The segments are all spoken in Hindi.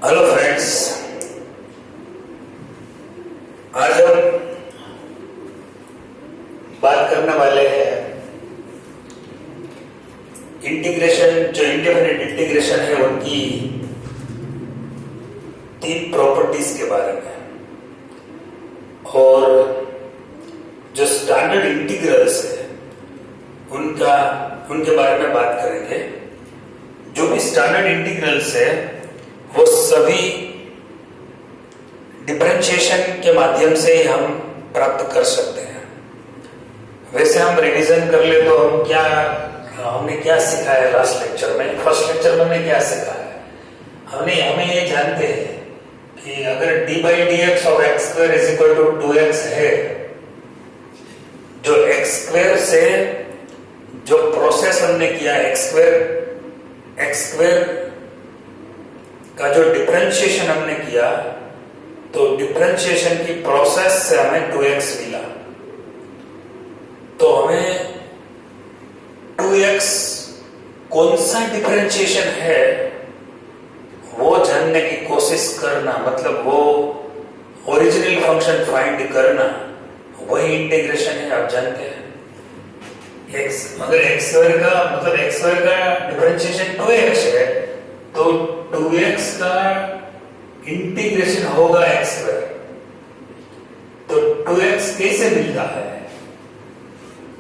हेलो फ्रेंड्स, आज हम बात करने वाले हैं इंटीग्रेशन, जो इंडिपेंडेंट इंटीग्रेशन है उनकी 3 प्रॉपर्टीज के बारे में। और जो स्टैंडर्ड इंटीग्रल्स है उनके बारे में बात करेंगे। जो भी स्टैंडर्ड इंटीग्रल्स है वो सभी डिफरेंशिएशन के माध्यम से ही हम प्राप्त कर सकते हैं। वैसे हम रिवीजन कर ले तो हमने क्या सीखा है लास्ट लेक्चर में। फर्स्ट लेक्चर में हमने क्या सीखा है, हमें ये जानते हैं कि अगर d by D x of x square is equal to 2x है, जो एक्स स्क्वायर से जो प्रोसेस हमने किया एक्स स्क्वायर का जो डिफरेंशिएशन हमने किया, तो डिफरेंशिएशन की प्रोसेस से हमें 2x मिला। तो हमें 2x कौन सा डिफरेंशिएशन है वो जानने की कोशिश करना, मतलब वो ओरिजिनल फंक्शन फाइंड करना, वही इंटीग्रेशन है। आप जानते हैं अगर एक्स स्क्वायर का डिफरेंशिएशन 2x है तो 2x का इंटीग्रेशन होगा एक्स स्क्वायर। तो 2x कैसे मिलता है?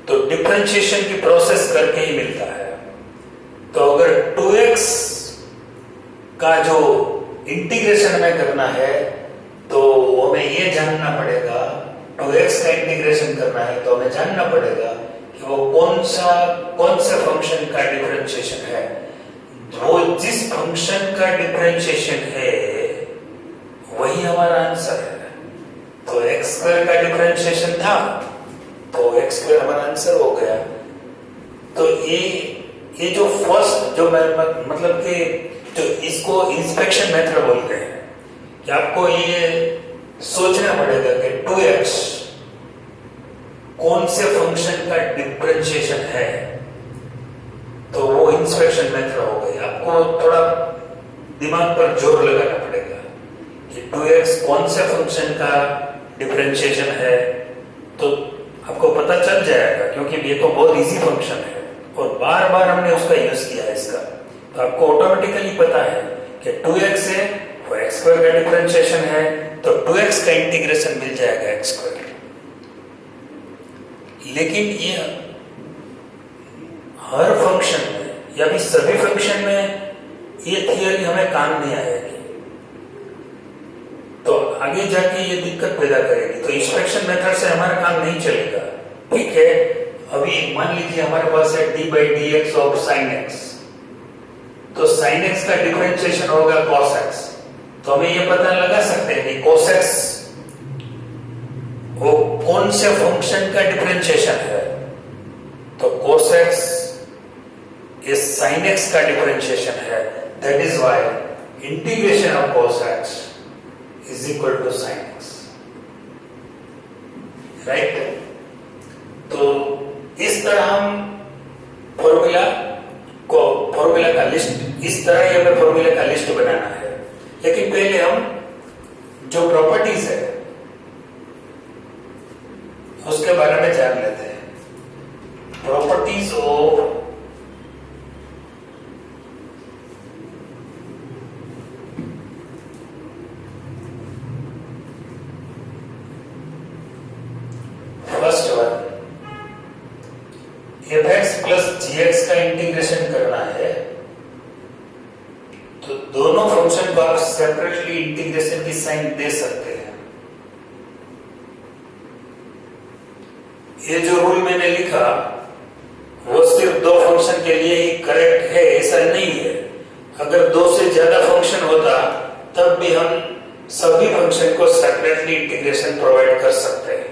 तो डिफरेंशिएशन की प्रोसेस करके ही मिलता है। तो अगर 2x का जो इंटीग्रेशन हमें करना है तो हमें ये जानना पड़ेगा, 2x का इंटीग्रेशन करना है तो हमें जानना पड़ेगा कि वो कौन से फंक्शन का डिफरेंशिएशन है। वो जिस फंक्शन का डिफरेंशिएशन है वही हमारा आंसर है। तो एक्स स्क्वायर का डिफरेंशिएशन था तो एक्स स्क्वायर हमारा आंसर हो गया। तो ये जो फर्स्ट जो मतलब कि जो इसको इंस्पेक्शन मेथड बोलते हैं कि आपको ये सोचना पड़ेगा कि 2x कौन से फंक्शन का डिफरेंशिएशन है। तो वो इंस्पेक्शन मेथड हो गई। आपको थोड़ा दिमाग पर जोर लगाना पड़ेगा कि 2x कौन से फंक्शन का डिफरेंशिएशन है, तो आपको पता चल जाएगा, क्योंकि ये तो बहुत इजी फंक्शन है और बार बार हमने उसका यूज किया है इसका। तो आपको ऑटोमेटिकली पता है कि 2x है वो एक्स स्क्वायर का डिफरेंशिएशन है, तो 2x का इंटीग्रेशन मिल जाएगा एक्स स्क्वायर। लेकिन ये हर फंक्शन में या भी सभी फंक्शन में ये थियरी हमें काम नहीं आएगी, तो आगे जाके ये दिक्कत पैदा करेगी। तो इंस्पेक्शन मेथड से हमारा काम नहीं चलेगा। ठीक है, अभी मान लीजिए हमारे पास है d by D x of sine x, तो साइन एक्स का डिफरेंशिएशन होगा cos x। तो हमें ये पता लगा सकते हैं कि cos x वो कौन से फंक्शन का डिफरेंशिएशन है। तो cos x ये sin x का डिफरेंशिएशन है। That is why integration of cos x is equal to sin x, right. तो इस तरह हम फॉर्मूला का लिस्ट, इस तरह ही हमें फॉर्मूला का लिस्ट बनाना है। लेकिन पहले हम जो प्रॉपर्टीज है उसके बारे में जान लेते हैं। Properties of first one, fx plus gx का इंटीग्रेशन करना है तो दोनों फंक्शन को आप सेपरेटली इंटीग्रेशन की साइन दे सकते हैं। ये जो रूल मैंने लिखा वो सिर्फ 2 फंक्शन के लिए ही करेक्ट है ऐसा नहीं है। अगर 2 से ज्यादा फंक्शन होता तब भी हम सभी फंक्शन को सेपरेटली इंटीग्रेशन प्रोवाइड कर सकते हैं।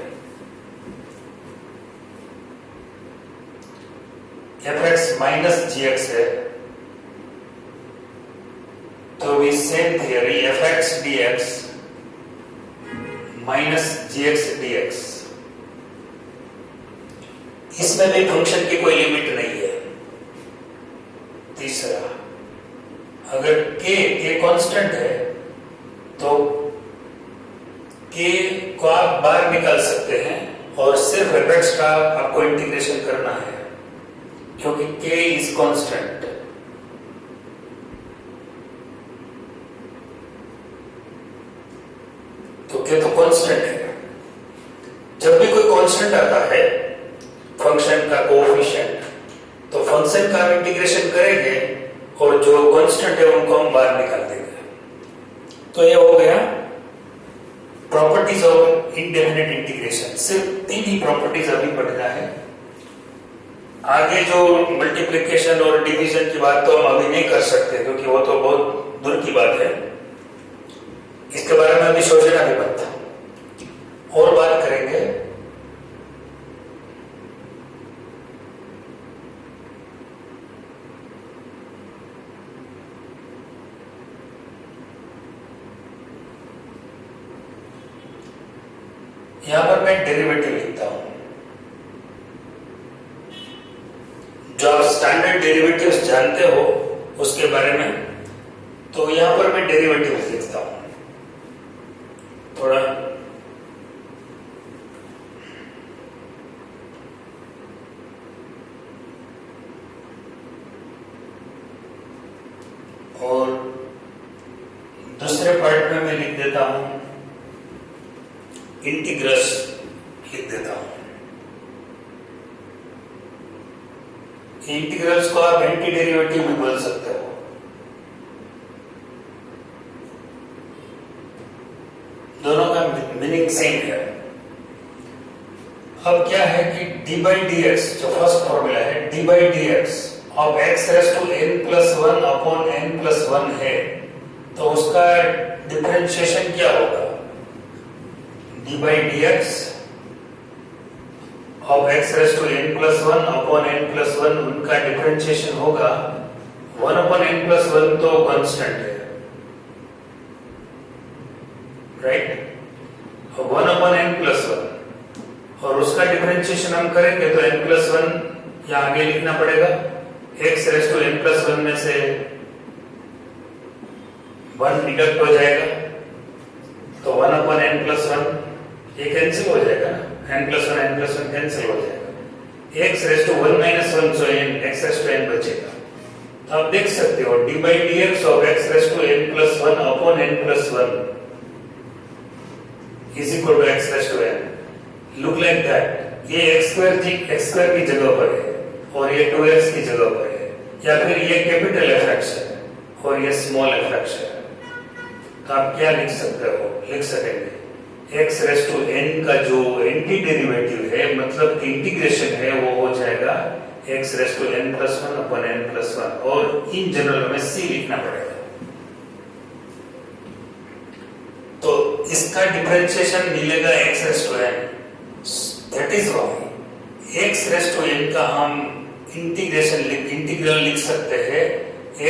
fx माइनस gx है तो भी same theory fx dx minus gx dx, इसमें भी फंक्शन की कोई लिमिट नहीं है। तीसरा, अगर k कांस्टेंट है तो के को आप बाहर निकाल सकते हैं और सिर्फ एपेक्स का आपको इंटीग्रेशन करना है, क्योंकि के इज कांस्टेंट। तो के तो कांस्टेंट है। जब भी कोई कांस्टेंट आता है फंक्शन का कोएफिशिएंट, तो फंक्शन का हम इंटीग्रेशन करेंगे और जो कांस्टेंट है उनको हम बाहर निकाल देंगे। तो ये हो गया प्रॉपर्टीज ऑफ इंडेफिनिट इंटीग्रेशन। सिर्फ 3 ही प्रॉपर्टीज अभी पढ़ना है। आगे जो मल्टीप्लिकेशन और डिवीजन की बात तो हम अभी नहीं कर सकते, क्योंकि वो तो बहुत दूर की बात है। इसके बारे में अभी सोचना भी बनता, और बात करेंगे। यहां पर मैं डेरिवेटिव लिखता हूं। जो आप स्टैंडर्ड डेरिवेटिव्स जानते हो उसके बारे में, तो यहां पर मैं डेरिवेटिव लिखता हूं थोड़ा। और दूसरे पार्ट में मैं लिख देता हूं इंटीग्रल्स, लिख देता हूं। इंटीग्रल्स को आप एंटी डेरिवेटिव भी बोल सकते हो। दोनों का मीनिंग सेम है। अब क्या है कि d by dx, जो फर्स्ट फॉर्मूला है, d by dx of x raise to n+1 upon n+1 है, तो उसका डिफरेंशिएशन क्या होगा? d by dx of x raise to n+1 upon n+1, उनका डिफरेंशिएशन होगा 1 अपॉन n+1 तो कांस्टेंट है, राइट? 1 अपॉन n+1 और उसका डिफरेंशिएशन हम करेंगे तो n+1 यहाँ आगे लिखना पड़ेगा। x रेज़ टू n+1 में से 1 डिडक्ट हो जाएगा, तो 1 अपॉन n+1 ये कैंसिल हो जाएगा ना, n+1 कैंसिल हो जाएगा। x raise to 1 - 1 so x raise to n बचेगा। तो आप देख सकते हो d by dx of x raise to n+1 upon n+1 is equal to x raise to n। Look like that. ये x² की जगह पर है और ये 2x की जगह पर है, या फिर ये कैपिटल f फ्रैक्शन है और ये स्मॉल f फ्रैक्शन है। तो आप क्या लिख सकते हो? लिख सकेंगे x रेज़ टू n का जो एंटी डेरिवेटिव है, मतलब कि इंटीग्रेशन है, वो हो जाएगा x raise to n+1 upon n+1, और इन जनरल में c लिखना पड़ेगा। तो इसका डिफरेंशिएशन मिलेगा x raise to n। That is why x raise to n का हम इंटीग्रल लिख सकते हैं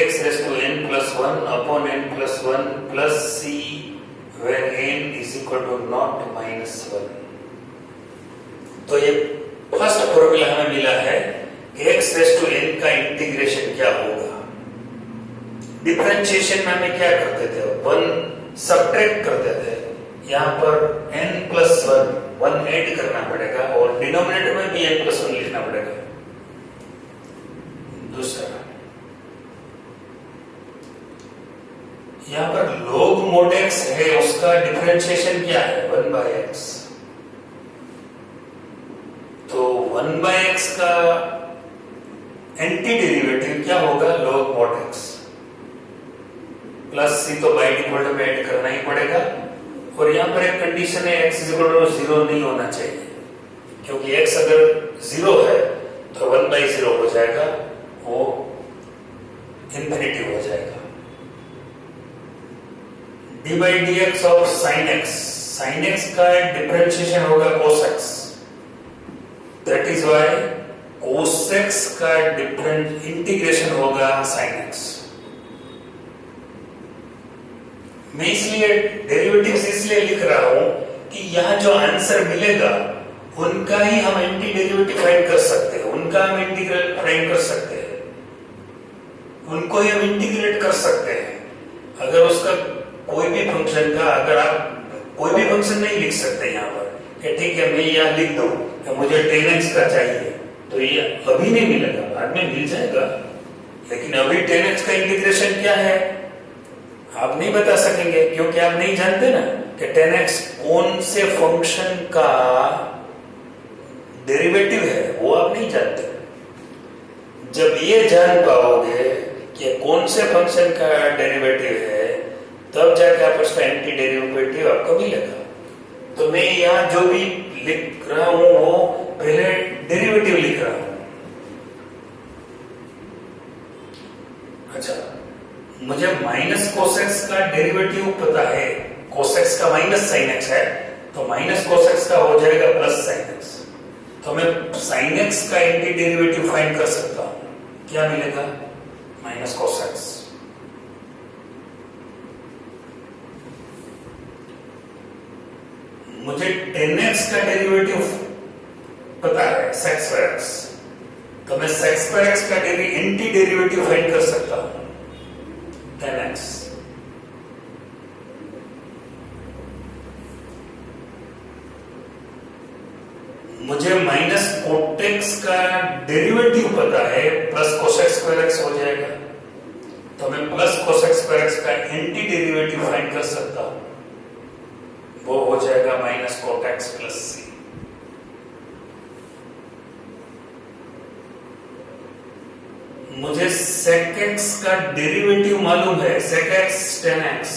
x raise to n+1 upon n+1 plus c where n is equal to naught minus 1। तो ये फर्स्ट फॉर्मूला हमें मिला है x रेज़ टू n का इंटीग्रेशन क्या होगा। डिफरेंशिएशन में हमें क्या करते थे? 1 सब्ट्रैक्ट करते थे, यहाँ पर n+1 ऐड करना पड़ेगा और डिनोमिनेटर में भी n+1 लिखना पड़ेगा। दूसरा, यहाँ पर log mod x है, उसका डिफरेंशिएशन क्या है? 1/x। तो 1/x का एंटी डेरिवेटिव क्या होगा? log mod x plus c, तो बाय डिफॉल्ट में ऐड करना ही पड़ेगा। और यहाँ पर एक कंडीशन है x = 0 नहीं होना चाहिए, क्योंकि x अगर 0 है तो 1/0 हो जाएगा, वो इंफिनिटी हो जाएगा। d by dx of sin x का डिफरेंशिएशन होगा cos x। That is why cos x का डिफरेंट इंटीग्रेशन होगा sin x। मैं इसलिए डेरिवेटिव्स इसलिए लिख रहा हूं कि यहां जो आंसर मिलेगा उनका ही हम एंटी डेरिवेटिव फाइंड कर सकते हैं, उनका हम इंटीग्रल फाइंड कर सकते हैं, उनको ही हम इंटीग्रेट कर सकते हैं। अगर उसका कोई भी फंक्शन फंक्शन का अगर आप कोई भी फंक्शन नहीं लिख सकते यहाँ पर कि ठीक है मैं यहाँ लिख दूं कि मुझे 10x का चाहिए, तो ये अभी नहीं मिलेगा, बाद में मिल जाएगा, लेकिन अभी 10x का इंटीग्रेशन क्या है आप नहीं बता सकेंगे, क्योंकि आप नहीं जानते ना कि 10x कौन से फंक्शन का डेरिवेटिव है, वो आप नहीं जानते। जब ये जान पाओगे कि कौन से फंक्शन का डेरिवेटिव है, तब जाके आप उसका एंटी डेरिवेटिव आपको मिलेगा। तो मैं यहाँ जो भी लिख रहा हूं वो पहले डेरिवेटिव लिख रहा हूं। अच्छा, मुझे माइनस कोसेक्स का डेरिवेटिव पता है, कोसेक्स का माइनस साइन एक्स है, तो माइनस कोसेक्स का हो जाएगा प्लस साइन एक्स। तो मैं साइन एक्स का एंटी डेरिवेटिव फाइंड कर सकता हूं, क्या मिलेगा? माइनस कोसेक्स। मुझे 10x का डेरिवेटिव पता है sec स्क्वायर x, तो मैं sec स्क्वायर x का एंटी डेरिवेटिव फाइंड कर सकता हूं 10x। मुझे माइनस कोटेक्स का डेरिवेटिव पता है, प्लस कोसेक स्क्वायर x हो जाएगा, तो मैं प्लस कोसेक स्क्वायर x का एंटी डेरिवेटिव फाइंड कर सकता हूं, वो हो जाएगा माइनस कोटेक्स प्लस सी। मुझे sec x का डेरिवेटिव मालूम है, sec x 10x,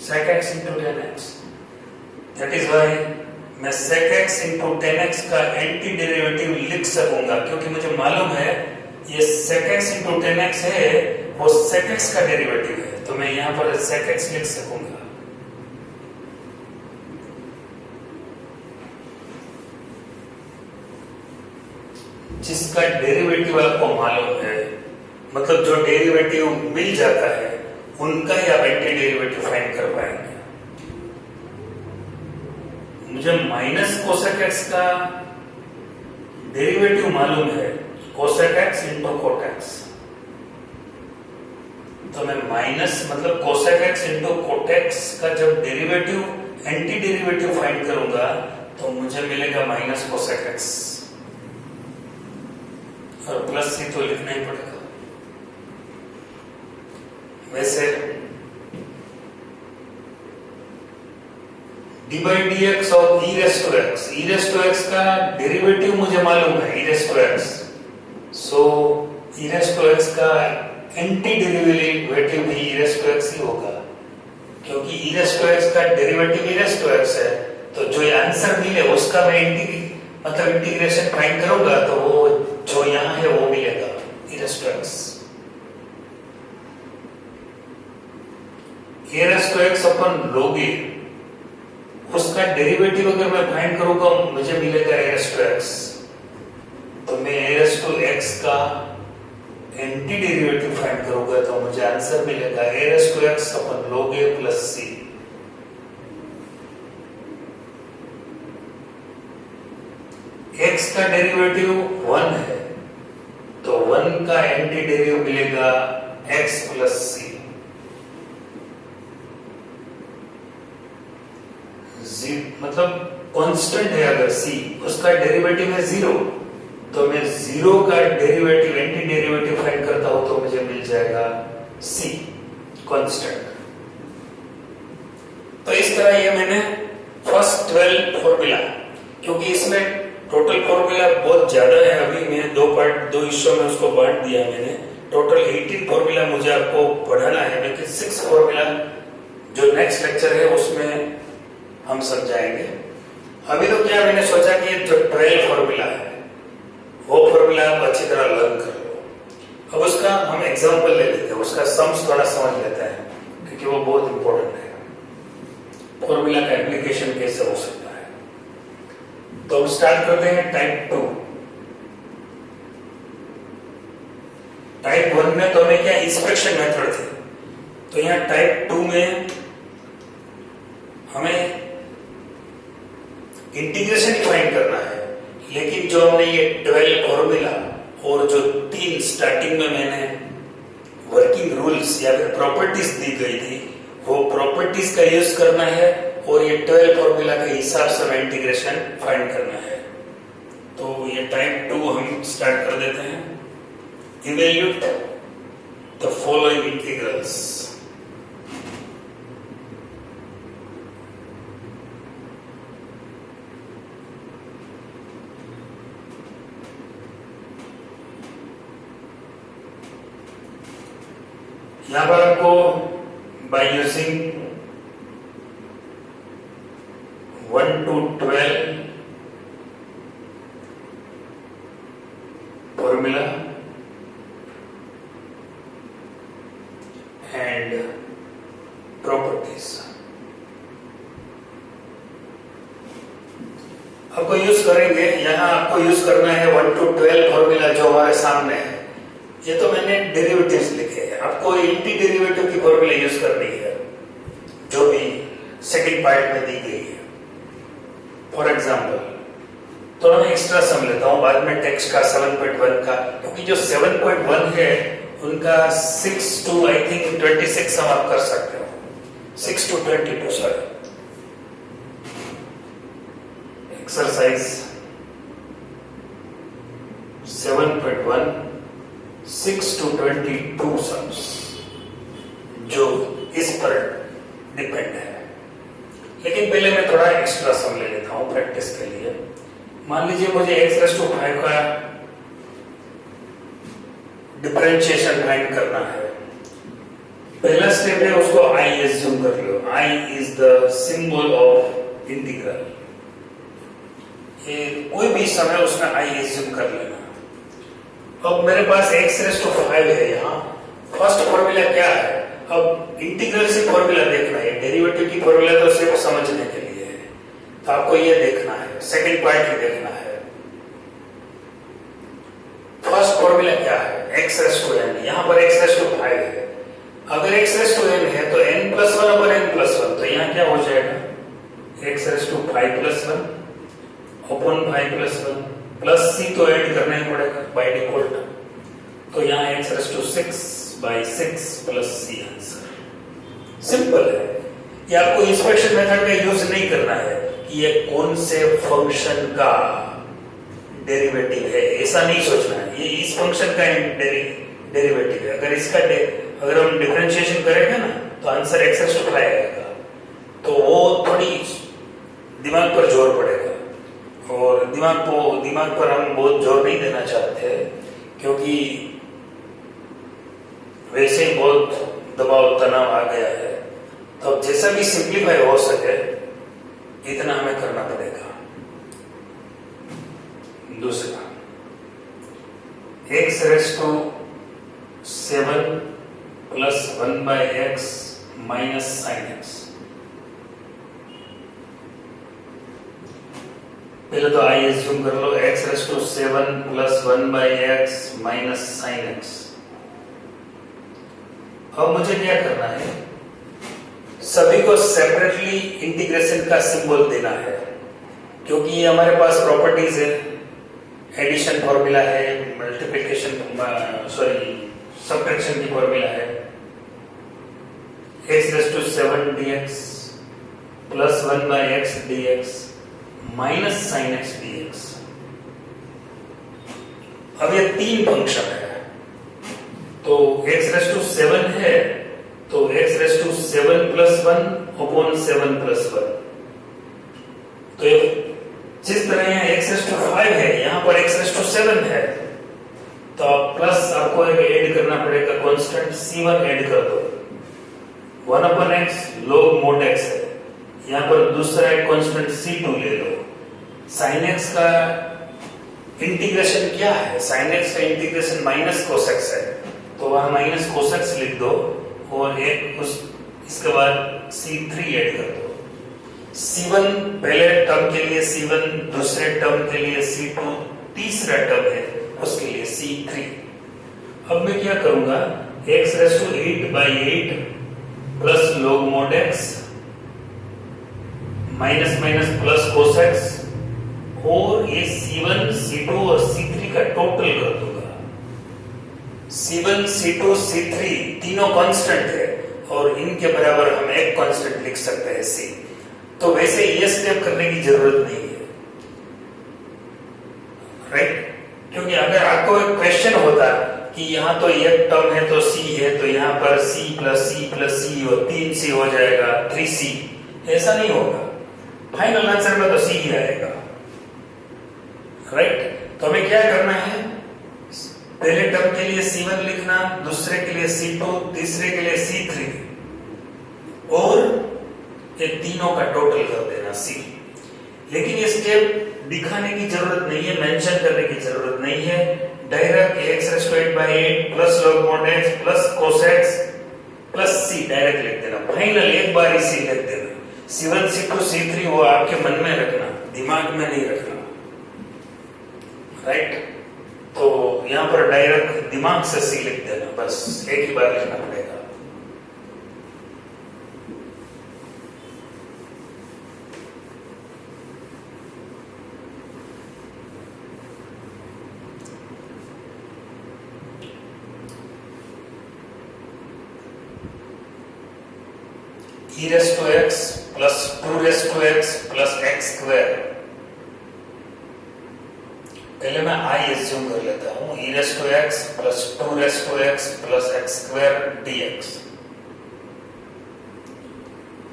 sec x into 10x, that is why मैं sec x into 10x का एंटी डेरिवेटिव लिख सकूंगा, क्योंकि मुझे मालूम है ये sec x into 10x है, वो sec x का डेरिवेटिव है, तो मैं यहां पर sec x लिख सकूंगा। जिसका डेरिवेटिव आपको मालूम है, मतलब जो डेरिवेटिव मिल जाता है, उनका ही आप एंटी डेरिवेटिव फाइंड कर पाएंगे। मुझे माइनस कोसेक एक्स का डेरिवेटिव मालूम है, कोसेक एक्स इंटू कोटेक्स, तो मैं माइनस मतलब कोसेक एक्स इंटू कोटेक्स का जब डेरिवेटिव एंटी डेरिवेटिव फाइंड करूंगा, तो मुझे मिलेगा माइनस कोसेक एक्स, और प्लस सी तो लिखना ही पड़ेगा। वैसे डी बाई डी एक्स और ई रेस टू एक्स का डेरिवेटिव मुझे मालूम है, e raise to x, so e raise to x का एंटी डेरिवेटिव भी ई रेस टू एक्स ही होगा, क्योंकि ई रेस टू एक्स का derivative e raise to x है, तो जो आंसर मिले उसका मैं मतलब इंटीग्रेशन फाइंड करूंगा, तो वो जो यहां है वो मिलेगा e raised to x। a raised to x upon log a, उसका डेरिवेटिव अगर मैं फाइंड करूंगा मुझे मिलेगा a raised to x, तो मैं a raised to x का एंटी डेरिवेटिव फाइंड करूंगा, तो मुझे आंसर मिलेगा a raised to x upon log a plus c। x का डेरिवेटिव 1 है, तो 1 का एंटी डेरिवेटिव मिलेगा x प्लस सी। मतलब कांस्टेंट है, अगर c उसका डेरिवेटिव है 0, तो मैं 0 का डेरिवेटिव एंटी डेरिवेटिव फाइंड करता हूं, तो मुझे मिल जाएगा c कांस्टेंट। तो इस तरह ये मैंने फर्स्ट 12 फॉर्मूला, क्योंकि इसमें टोटल फॉर्मूला बहुत ज्यादा है, अभी मैंने दो हिस्सों में उसको बांट दिया मैंने, टोटल 18 फॉर्मूला मुझे आपको पढ़ाना है, लेकिन 6 फॉर्मूला जो नेक्स्ट लेक्चर है उसमें हम समझाएंगे। अभी तो क्या मैंने सोचा कि जो 12 फॉर्मूला है वो फॉर्मूला आप अच्छी तरह लर्न कर लो। अब उसका हम एग्जांपल ले लेते हैं, उसका सम्स थोड़ा समझ लेते हैं, क्योंकि वो बहुत इंपॉर्टेंट है, फॉर्मूला का एप्लीकेशन कैसे हो सकता है। तो हम स्टार्ट करते हैं टाइप 2। टाइप 1 में तो हमें क्या इंस्पेक्शन मेथड थे, तो यहाँ टाइप 2 में हमें इंटीग्रेशन फाइंड करना है, लेकिन जो हमने ये 12 फॉर्मूला और जो 3 स्टार्टिंग में मैंने वर्किंग रूल्स या फिर प्रॉपर्टीज दी गई थी, वो प्रॉपर्टीज का यूज करना है और ये 12 फॉर्मूला के हिसाब से हमें इंटीग्रेशन फाइंड करना है। तो ये टाइप 2 हम स्टार्ट कर देते हैं। Evaluate the following integrals. यहां पर आपको by using 1 to 12 formula and properties आपको यूज करेंगे। यहां आपको यूज करना है 1 to 12 फॉर्मूला जो हमारे सामने है। ये तो मैंने डेरिवेटिव्स लिखे हैं, आपको एंटी डेरिवेटिव की फॉर्मूला यूज करनी है जो भी सेकंड पार्ट में दी गई है। फॉर एग्जांपल थोड़ा मैं एक्स्ट्रा सम लेता हूं बाद में टेक्स्ट का 7.1 का, क्योंकि जो 7.1 है उनका 6 to I think 26 हम आप कर सकते हो। 6 to 22 sorry. Exercise 7.1 6 to 22 sums जो इस पर डिपेंड है। लेकिन पहले मैं थोड़ा एक्स्ट्रा सम ले लेता हूं प्रैक्टिस के लिए। मान लीजिए मुझे x⁵ का डिफरेंशिएशन फाइंड करना है। पहला स्टेप है उसको I एज्यूम कर लो। I is the symbol of integral. ये कोई भी समय उसमें I एज्यूम कर लेना। अब मेरे पास x⁵ है। यहाँ फर्स्ट फॉर्मूला क्या है? अब इंटीग्रल से फॉर्मूला देखना है, डेरिवेटिव की फॉर्मूला तो सिर्फ समझने के लिए है, तो आपको ये देखना है, सेकंड पार्ट ही देखना है। फर्स्ट फॉर्मूला क्या है? x⁵n। यहाँ पर x⁵ है। अगर x⁵n है तो n+1/n+1, तो यहाँ क्या हो जाएगा? x⁵ 5+1/5+1 प्लस c तो ऐड करना ही पड़ेगा बाय डिफॉल्ट। तो यहाँ x⁵6/6 plus c answer. Simple है। ये आपको इंस्पेक्शन मेथड का यूज नहीं करना है कि ये कौन से फंक्शन का डेरिवेटिव है, ऐसा नहीं सोचना है। ये इस फंक्शन का डेरिवेटिव है। अगर हम डिफरेंशिएशन करेंगे ना तो आंसर x⁵ आएगा। तो वो थोड़ी दिमाग पर जोर पड़ेगा और दिमाग पर हम बहुत जोर नहीं देना चाहते, क्योंकि वैसे ही बहुत दबाव तनाव आ गया है। तो जैसा भी सिंप्लीफाई हो सके इतना हमें करना पड़ेगा। दूसरा x⁵ 7 + 1/x - sin x। पहले तो I एज्यूम कर लो x⁵ 7 + 1/x - sin x। अब मुझे क्या करना है? सभी को सेपरेटली इंटीग्रेशन का सिंबल देना है, क्योंकि ये हमारे पास प्रॉपर्टीज है। एडिशन फॉर्मूला है, मल्टीप्लिकेशन सब्ट्रैक्शन की फॉर्मूला है। x⁵ dx + 1/x dx - sin x dx। अब ये तीन फंक्शन है। तो x⁵ है तो x⁵ 7 + 1/7 + 1। तो जिस तरह यहाँ x⁵ है यहाँ पर x⁵ है, तो आप प्लस आपको ऐड करना पड़ेगा, कांस्टेंट c1 ऐड कर दो। 1/x log mod x है, यहाँ पर दूसरा एक कांस्टेंट c2 ले लो। sin x का इंटीग्रेशन क्या है? sin x का इंटीग्रेशन -cos x है, तो वहां -cos x लिख दो और इसके बाद c3 ऐड कर दो। c1 पहले टर्म के लिए c1, दूसरे टर्म के लिए c2, तीसरा टर्म है उसके लिए c3। अब मैं क्या करूंगा? x⁵8/8 plus log mod x minus plus cos x, और ये c1, c2 और c3 का टोटल कर दूंगा। c1, c2, c3 तीनों कांस्टेंट है और इनके बराबर हम एक कांस्टेंट लिख सकते हैं सी। तो वैसे ये स्टेप करने की जरूरत नहीं है, राइट? क्योंकि अगर आपको एक क्वेश्चन होता कि यहाँ तो एक टर्म है तो सी है, तो यहाँ पर सी प्लस सी और 3c हो जाएगा 3c, ऐसा नहीं होगा। फाइनल आंसर में तो सी ही आएगा, राइट? तो हमें क्या करना है, पहले टर्म के लिए C1 लिखना, दूसरे के लिए C2, तीसरे के लिए C3 और ये तीनों का टोटल कर देना C। लेकिन ये स्टेप दिखाने की जरूरत नहीं है, मेंशन करने की जरूरत नहीं है। Direct x⁸8/8 plus log mod x plus cos x plus c direct लिख देना। फाइनल एक बार ही c लिख देना। C1 C2 C3 वो आपके मन में रखना, दिमाग में नहीं रखना, राइट? तो यहाँ पर डायरेक्ट दिमाग से सी लिख देना, बस एक ही बार लिखना पड़ेगा। e raised to x plus 2 raised to x plus x square, पहले मैं i एज्यूम कर लेता हूँ, e raised to x plus 2 raised to x plus x square dx।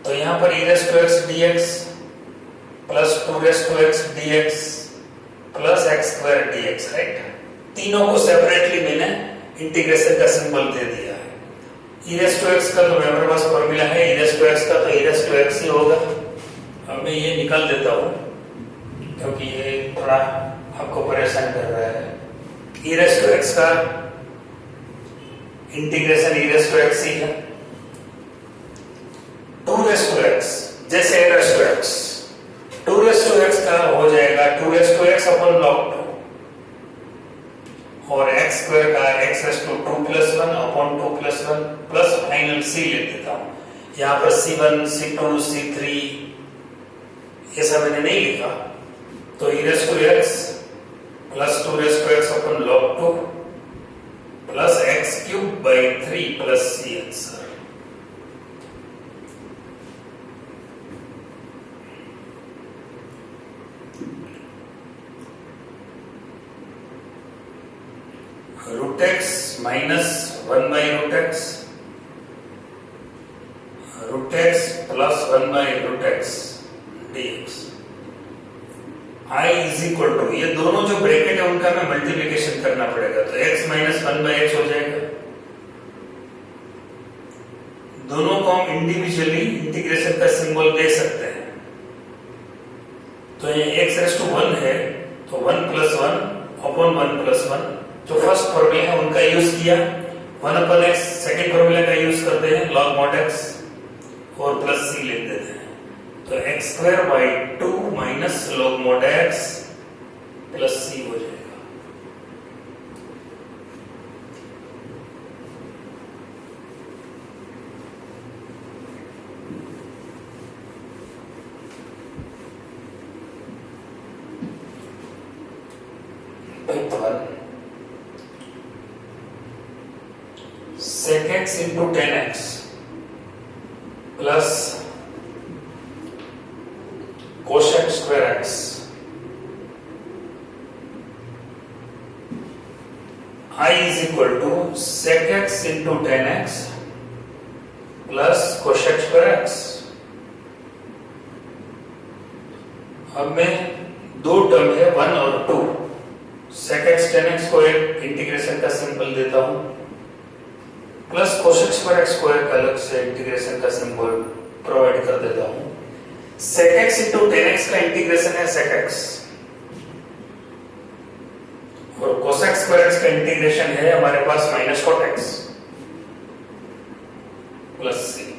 तो यहाँ पर e raised to x dx plus 2 raised to x dx plus x square dx, right? तीनों को सेपरेटली मैंने इंटीग्रेशन का सिंबल दे दिया है। e raised to x का तो मेरे पास फॉर्मूला है, e raised to x का तो e raised to x ही होगा। अब मैं ये निकाल देता हूँ क्योंकि ये थोड़ा आपको परेशान कर रहा है। e raised to x का integration e raised to x ही है। 2 raised to x जैसे a raised to x, 2 raised to x का हो जाएगा 2 raised to x upon log 2 और x स्क्वायर का x raised to 2 plus 1 upon 2 plus 1 plus final c लिख देता हूँ। यहाँ पर C1 C2 C3 ये सब मैंने नहीं लिखा, तो e raised to x plus 2 raised to x upon log 2 plus x cube by 3 plus c आंसर। Root x minus 1 by root x, root x plus 1 by root x dx। I is equal to, ये दोनों जो ब्रैकेट है उनका मैं मल्टीप्लिकेशन करना पड़ेगा, तो x माइनस 1 by x हो जाएगा। दोनों को हम इंडिविजुअली इंटीग्रेशन का सिंबल दे सकते हैं। तो ये x raised to 1 है, तो 1 plus 1 upon 1 plus 1 जो फर्स्ट फॉर्मूला है उनका यूज किया, 1 upon x सेकेंड फॉर्मूला का यूज करते हैं log mod x और प्लस c लिख देते हैं, तो x square by 2 minus log mod x plus c हो जाएगा। sec x into tan x plus cosec square x I is equal to sec x into tan x plus cosec square x। अब मैं दो टर्म है 1 और 2, sec x tan x को एक इंटीग्रेशन का सिंबल देता हूं plus cosec square x square का अलग से इंटीग्रेशन का सिंबल प्रोवाइड कर देता हूं। sec x into tan x का इंटीग्रेशन है sec x और cosec square x का इंटीग्रेशन है हमारे पास minus cot x plus c।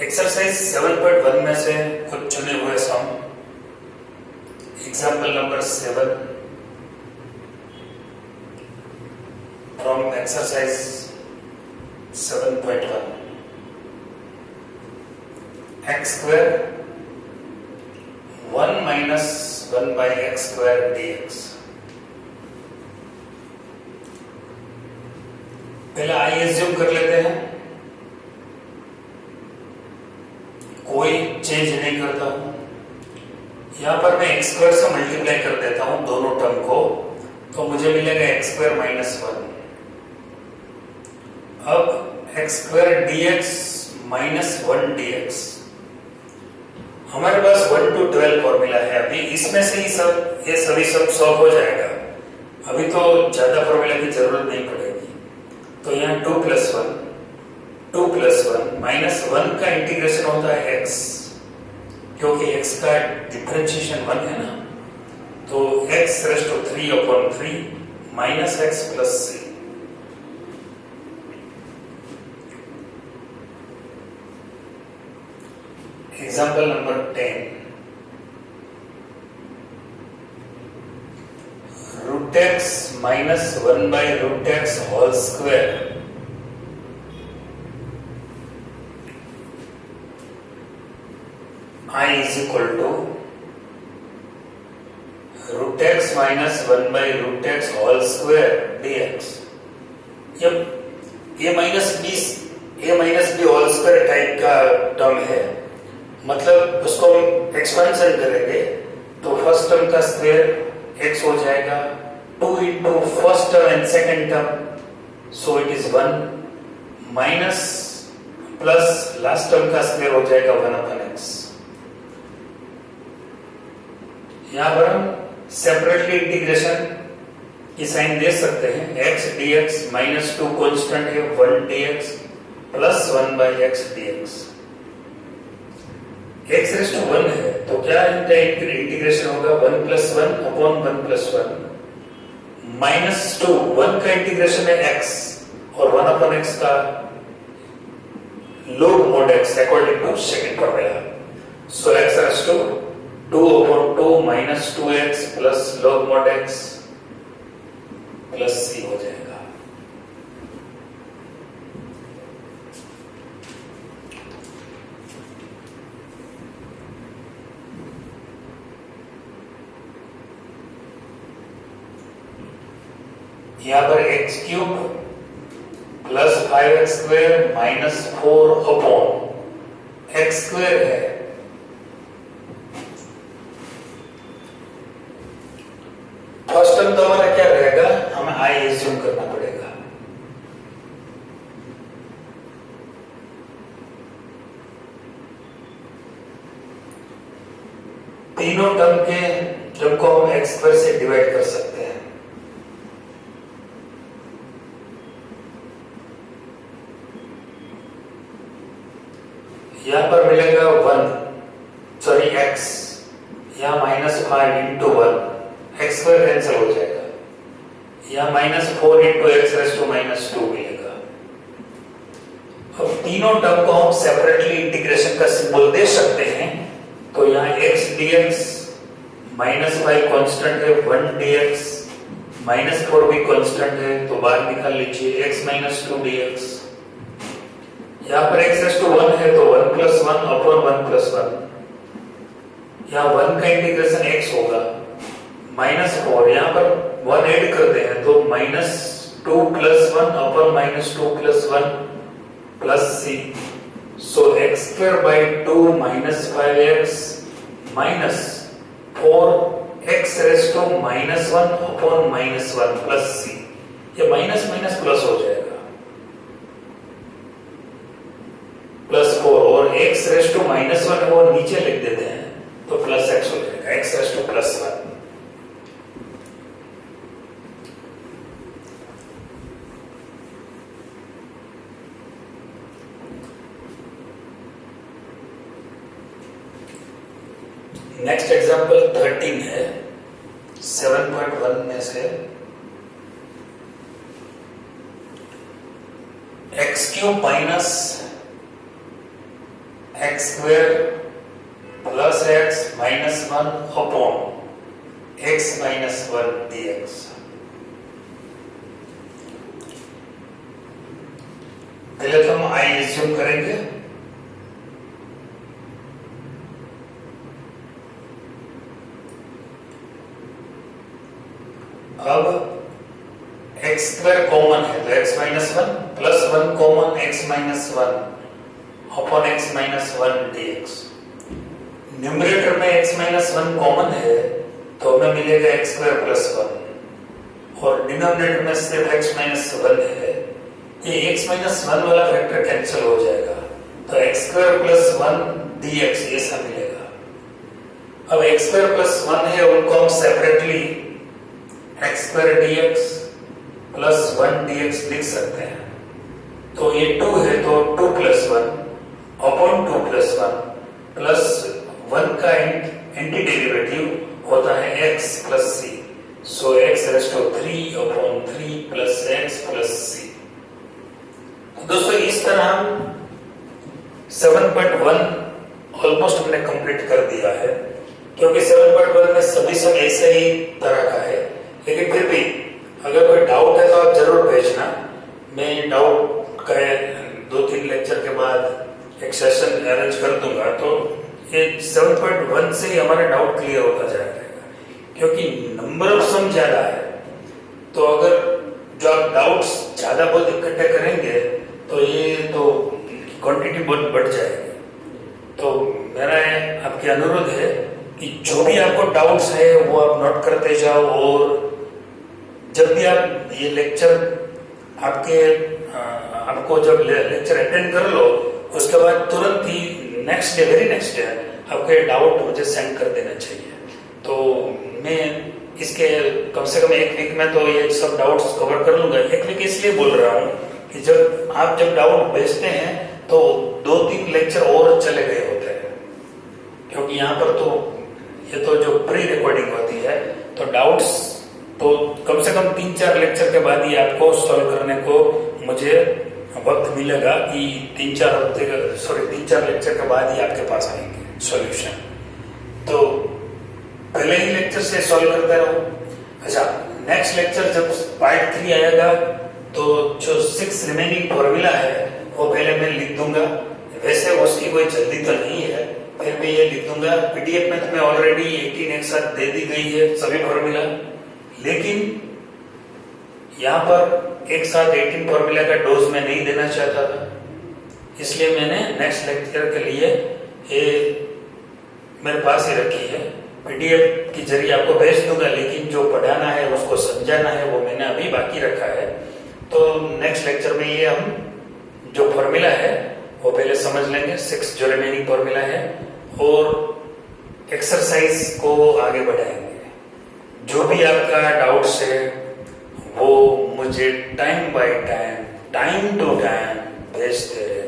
Exercise 7.1 में से कुछ चुने हुए sum, example number 7। from exercise 7.1. X square 1 minus 1 by x square dx. पहले आई एज्यूम कर लेते हैं, कोई चेंज नहीं करता हूं। यहां पर मैं एक्स स्क्वायर से मल्टीप्लाई कर देता हूं दोनों टर्म को, तो मुझे मिलेगा एक्स स्क्वायर माइनस 1। अब x square dx minus 1 dx, हमारे पास 1 to 12 फॉर्मूला है। अभी इसमें से ही ये सभी सॉल्व हो जाएगा। अभी तो ज्यादा फॉर्मूला की जरूरत नहीं पड़ेगी। तो यहाँ 2 प्लस 1 माइनस 1 का इंटीग्रेशन होता है x, क्योंकि x का डिफरेंशिएशन 1 है ना, तो x raise to 3/3 minus x plus c। Example number 10, root x minus 1 by root x whole square I is equal to root x minus 1 by root x whole square dx। जब a minus B whole square type का टर्म है, मतलब उसको हम एक्सपेंशन करेंगे तो फर्स्ट टर्म का स्क्वायर x हो जाएगा 2 into first term and second term, so it is 1 minus plus last term का स्क्वायर हो जाएगा 1/x। यहां पर हम सेपरेटली इंटीग्रेशन की साइन दे सकते हैं। x dx माइनस 2 कॉन्स्टेंट है 1 dx plus 1 by x dx। x raise to 1 है तो क्या इंटीग्रेशन होगा 1 प्लस 1 अपॉन 1 प्लस 1 माइनस 2। 1 का इंटीग्रेशन है x और 1 अपॉन x का log mod x according to second formula. So x raise to 2 upon 2 minus 2x plus log mod x plus c हो जाएगा। यहां पर x cube plus 5x square minus 4 upon x square है। फर्स्ट टर्म तो हमारा क्या रहेगा, हमें आई एज्यूम करना पड़ेगा। तीनों टर्म को हम एक्स स्क्वायर से डिवाइड कर सकते हैं। यहां पर मिलेगा 1 x, यहां minus 5 into 1, x square cancel हो जाएगा। या minus 4 into x raise to minus 2 मिलेगा। अब तीनों टर्म को हम सेपरेटली इंटीग्रेशन का सिंबल दे सकते हैं। तो यहाँ x dx माइनस 5 कॉन्स्टेंट है 1 dx माइनस 4 भी कॉन्स्टेंट है, तो बाहर निकाल लीजिए x माइनस 2 dx। यहाँ पर x रेज़ टू 1 है तो 1 प्लस 1 अपॉन 1 प्लस 1। यहाँ 1 का इंटीग्रेशन x होगा माइनस 4, यहाँ पर 1 ऐड करते हैं तो minus 2 plus 1 upon minus 2 plus 1 plus c। So x square by 2 minus 5x minus 4x raise to minus 1 upon minus 1 plus c। ये माइनस माइनस प्लस हो जाएगा, प्लस 4 और x रेज़ टू माइनस 1 वो नीचे लिख देते हैं तो प्लस x हो जाएगा, x raise two plus 1। Next example 13 है 7.1 में से। X cube minus x square plus x minus 1 upon x minus 1 dx। पहले तो हम आई एज्यूम करेंगे, अब x स्क्वायर कॉमन है तो x minus one plus one common x minus one upon x minus one dx। Numerator में x माइनस वन कॉमन है तो हमें मिलेगा x स्क्वायर प्लस वन और डिनोमिनेटर में सिर्फ x माइनस वन है, ये x माइनस वन वाला फैक्टर कैंसिल हो जाएगा तो x square plus one dx ऐसा मिलेगा। अब x स्क्वायर प्लस वन है उनको हम separately x square dx plus one dx लिख सकते हैं, तो ये 2 है तो 2 plus one upon 2 plus one plus one का एंटी डेरिवेटिव होता है x plus c, so x raise to 3 upon 3 plus x plus c. तो दोस्तों इस तरह हम 7.1 ऑलमोस्ट हमने कंप्लीट कर दिया है, क्योंकि 7.1 में सभी सब ऐसे ही तरह का है, लेकिन फिर भी अगर कोई डाउट है तो आप जरूर भेजना। मैं डाउट का 2-3 लेक्चर के बाद एक सेशन अरेंज कर दूंगा, तो ये 7.1 से ही हमारा डाउट क्लियर होता जाएगा, क्योंकि नंबर ऑफ सम ज्यादा है। तो अगर जो आप डाउट्स ज्यादा बहुत इकट्ठे करेंगे तो ये तो क्वांटिटी बहुत बढ़ जाएगी। तो मेरा आपके अनुरोध है कि जो भी आपको डाउट्स है वो आप नोट करते जाओ, और जब भी आप ये लेक्चर आपको जब लेक्चर अटेंड कर लो उसके बाद तुरंत ही वेरी नेक्स्ट डे आपके डाउट मुझे सेंड कर देना चाहिए। तो मैं इसके कम से कम एक वीक में तो ये सब डाउट्स कवर कर लूंगा। एक वीक इसलिए बोल रहा हूँ कि जब डाउट भेजते हैं तो 2-3 लेक्चर और चले गए होते हैं, क्योंकि यहाँ पर तो ये तो जो प्री रिकॉर्डिंग होती है तो डाउट्स तो कम से कम 3-4 लेक्चर के बाद ही आपको सॉल्व करने को मुझे वक्त मिलेगा कि 3-4 लेक्चर के बाद ही आपके पास आएंगे सॉल्यूशन। तो पहले ही लेक्चर से सॉल्व करते रहो। अच्छा, नेक्स्ट लेक्चर जब पार्ट 3 आएगा तो जो 6 रिमेनिंग फॉर्मूला है वो पहले मैं लिख दूंगा। वैसे उसकी कोई जल्दी तो नहीं है, फिर मैं ये लिख दूंगा। पीडीएफ में तुम्हें ऑलरेडी 18 एक साथ दे दी गई है सभी फॉर्मूला, लेकिन यहाँ पर एक साथ 18 फॉर्मूला का डोज में नहीं देना चाहता था, इसलिए मैंने नेक्स्ट लेक्चर के लिए ये मेरे पास ही रखी है। पीडीएफ के जरिए आपको भेज दूंगा, लेकिन जो पढ़ाना है उसको समझाना है वो मैंने अभी बाकी रखा है। तो नेक्स्ट लेक्चर में ये हम जो फॉर्मूला है वो पहले समझ लेंगे, 6 जो रिमेनिंग फॉर्मूला है, और एक्सरसाइज को आगे बढ़ाएंगे। जो भी आपका डाउट्स है वो मुझे time by time, time to time भेजते रहे।